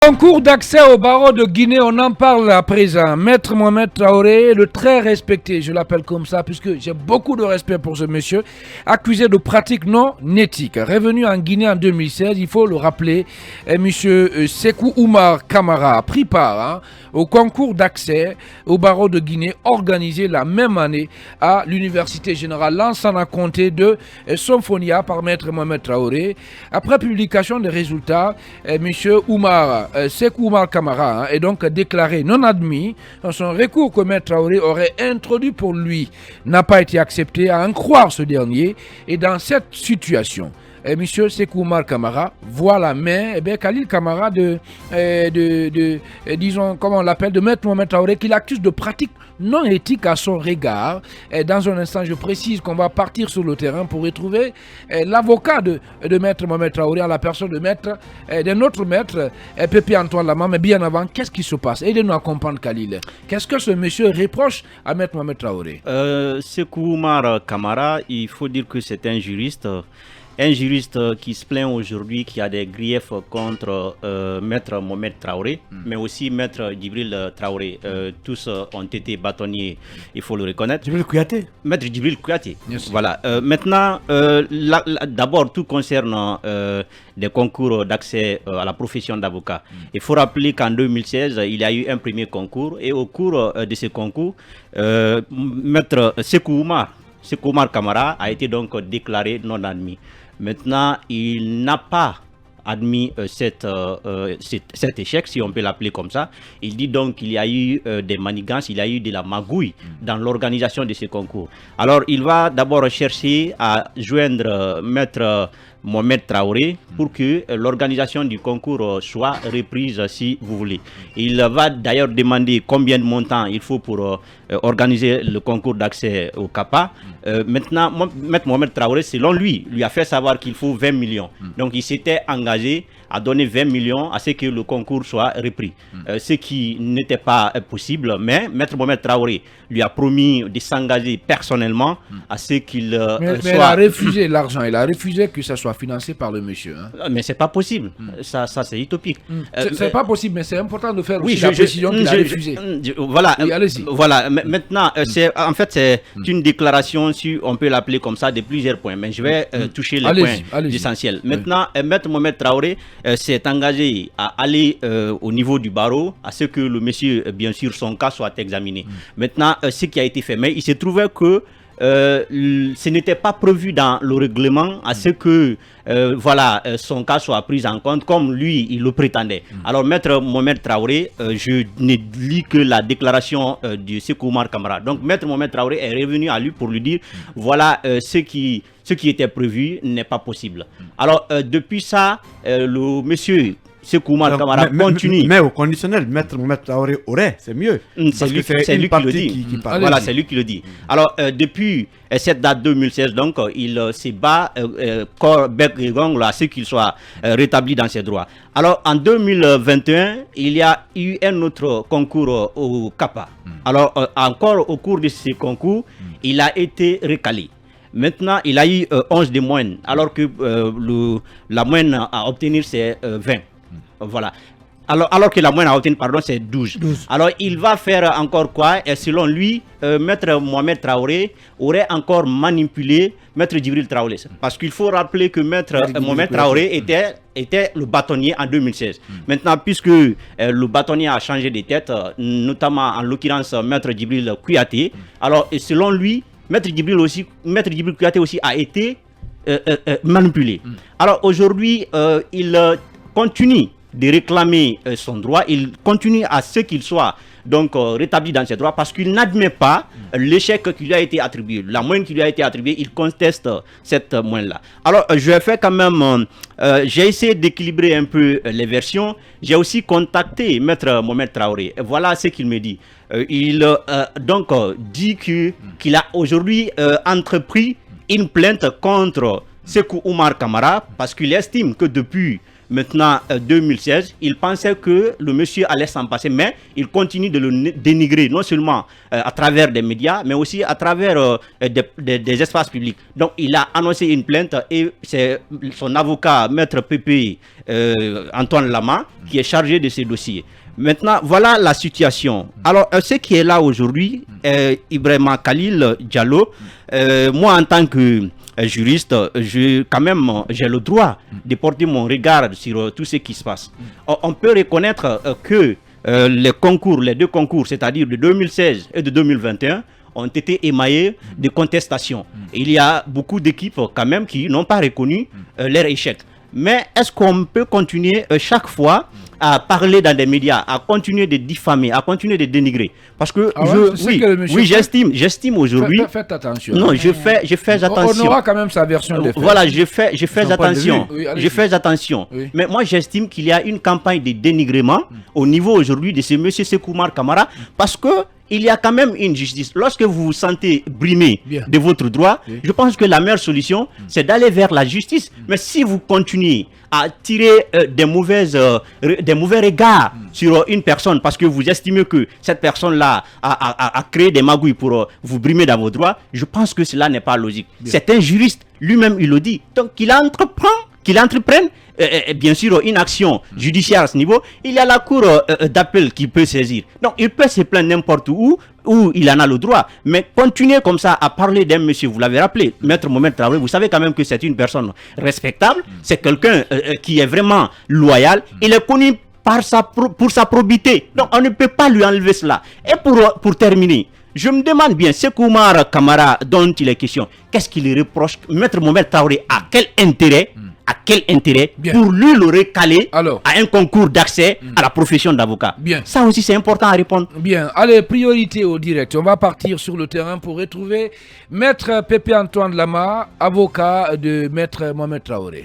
Concours d'accès au barreau de Guinée, on en parle à présent. Maître Mohamed Traoré, le très respecté, je l'appelle comme ça, puisque j'ai beaucoup de respect pour ce monsieur, accusé de pratiques non éthiques. Revenu en Guinée en 2016, il faut le rappeler, monsieur Sékou Oumar Kamara a pris part au concours d'accès au barreau de Guinée, organisé la même année à l'Université Générale Lansana Conté de Somfonia par Maître Mohamed Traoré. Après publication des résultats, monsieur Sékou Oumar Kamara est donc déclaré non admis. Son recours que Maître Traoré aurait introduit pour lui n'a pas été accepté, à en croire ce dernier. Et dans cette situation, monsieur Sékou Oumar Kamara voit la main, Khalil Kamara disons, comment on l'appelle, de Maître Mohamed Traoré, qu'il accuse de pratiques non éthiques à son regard. Dans un instant, je précise qu'on va partir sur le terrain pour retrouver l'avocat de Maître Mohamed Traoré, à la personne de notre maître, Pépé Antoine Lama. Mais bien avant, qu'est-ce qui se passe? Aidez-nous à comprendre, Khalil. Qu'est-ce que ce monsieur reproche à Maître Mohamed Traoré? Sékou Oumar Kamara, il faut dire que c'est un juriste. Un juriste qui se plaint aujourd'hui qu'il y a des griefs contre Maître Mohamed Traoré, mais aussi Maître Djibril Traoré. Tous ont été bâtonniers, il faut le reconnaître. Djibril Kouyaté. Maître Djibril Kouyaté. Yes. Voilà. Maintenant, d'abord, tout concerne des concours d'accès à la profession d'avocat. Il faut rappeler qu'en 2016, il y a eu un premier concours, et au cours de ce concours, Maître Sékou Oumar Kamara a été donc déclaré non admis. Maintenant, il n'a pas admis cet échec, si on peut l'appeler comme ça. Il dit donc qu'il y a eu des manigances, il y a eu de la magouille dans l'organisation de ce concours. Alors, il va d'abord chercher à joindre Maître Mohamed Traoré pour que l'organisation du concours soit reprise, si vous voulez. Il va d'ailleurs demander combien de montants il faut pour organiser le concours d'accès au CAPA. Maintenant, Maître Mohamed Traoré, selon lui a fait savoir qu'il faut 20 millions. Donc il s'était engagé à donner 20 millions à ce que le concours soit repris. Ce qui n'était pas possible, mais Maître Mohamed Traoré lui a promis de s'engager personnellement à ce qu'il mais soit... il a refusé l'argent, il a refusé que ça soit financé par le monsieur. Mais c'est pas possible, ça c'est utopique. C'est pas possible, mais c'est important de faire aussi la précision qu'il a refusé. Voilà, oui, allez-y. Voilà. Maintenant, c'est une déclaration, si on peut l'appeler comme ça, de plusieurs points, mais je vais toucher les points essentiels. Maintenant, Maître Mohamed Traoré s'est engagé à aller au niveau du barreau, à ce que le monsieur, bien sûr, son cas soit examiné. Maintenant, ce qui a été fait, mais il se trouvait que ce n'était pas prévu dans le règlement à ce que son cas soit pris en compte comme lui il le prétendait. Alors Maître Mohamed Traoré, je n'ai lu que la déclaration de Sékou Oumar Kamara. Donc Maître Mohamed Traoré est revenu à lui pour lui dire voilà ce qui était prévu n'est pas possible. Alors depuis ça, le monsieur Sékou Oumar Kamara continue. Mais au conditionnel, Maître Mohamed Traoré aurait, c'est mieux. C'est lui qui le dit. Voilà, c'est lui qui le dit. Alors, depuis cette date 2016, donc, il se bat corps, bec et ongles à ce qu'il soit rétabli dans ses droits. Alors, en 2021, il y a eu un autre concours au CAPA. Alors, encore au cours de ce concours, il a été recalé. Maintenant, il a eu 11 de moyenne, alors que la moyenne à obtenir, c'est 20. Voilà. Alors que la moyenne à obtenir, c'est 12. Alors, il va faire encore quoi? Et selon lui, Maître Mohamed Traoré aurait encore manipulé Maître Djibril Traoré. Parce qu'il faut rappeler que Maître Mohamed Traoré était le bâtonnier en 2016. Maintenant, puisque le bâtonnier a changé de tête, notamment en l'occurrence Maître Djibril Kouyaté, alors et selon lui, Maître Djibril Kouyaté aussi a été manipulé. Alors aujourd'hui, il continue de réclamer son droit, il continue à ce qu'il soit donc rétabli dans ses droits parce qu'il n'admet pas l'échec qui lui a été attribué. La moyenne qui lui a été attribuée, il conteste cette moyenne-là. Alors, je vais faire quand même... j'ai essayé d'équilibrer un peu les versions. J'ai aussi contacté Maître Mohamed Traoré. Voilà ce qu'il me dit. Il dit qu'il a aujourd'hui entrepris une plainte contre Sékou Oumar Kamara parce qu'il estime que depuis maintenant 2016, il pensait que le monsieur allait s'en passer, mais il continue de le dénigrer, non seulement à travers des médias, mais aussi à travers des espaces publics. Donc il a annoncé une plainte et c'est son avocat, Maître Pépé Antoine Lama, qui est chargé de ces dossiers. Maintenant, voilà la situation. Alors, ce qui est là aujourd'hui, Ibrahima Khalil Diallo, moi en tant que juriste, j'ai le droit de porter mon regard sur tout ce qui se passe. On peut reconnaître que les deux concours, c'est-à-dire de 2016 et de 2021, ont été émaillés de contestations. Il y a beaucoup d'équipes quand même qui n'ont pas reconnu leur échec. Mais est-ce qu'on peut continuer chaque fois à parler dans des médias, à continuer de diffamer, à continuer de dénigrer? Parce que j'estime aujourd'hui. Faites attention. Non, je fais attention. On aura quand même sa version des faits. Voilà, je fais attention. Oui, je fais attention. Oui. Mais moi, j'estime qu'il y a une campagne de dénigrement au niveau aujourd'hui de ce monsieur Sekoumar Kamara, parce que il y a quand même une justice. Lorsque vous vous sentez brimé de votre droit, je pense que la meilleure solution, c'est d'aller vers la justice. Mais si vous continuez à tirer des mauvais regards sur une personne parce que vous estimez que cette personne-là a créé des magouilles pour vous brimer dans vos droits, je pense que cela n'est pas logique. C'est un juriste, lui-même il le dit. Donc qu'il entreprenne bien sûr une action judiciaire à ce niveau, il y a la cour d'appel qui peut saisir. Donc il peut se plaindre n'importe où il en a le droit. Mais continuer comme ça à parler d'un monsieur, vous l'avez rappelé, Maître Mohamed Traoré, vous savez quand même que c'est une personne respectable, c'est quelqu'un qui est vraiment loyal, il est connu pour sa probité. Donc on ne peut pas lui enlever cela. Et pour terminer, je me demande bien, Sekoumar Kamara dont il est question, qu'est-ce qu'il reproche Maître Mohamed Traoré? À quel intérêt pour lui le recaler à un concours d'accès à la profession d'avocat? Ça aussi c'est important à répondre. Bien, allez, priorité au direct. On va partir sur le terrain pour retrouver Maître Pépé Antoine Lama, avocat de Maître Mohamed Traoré.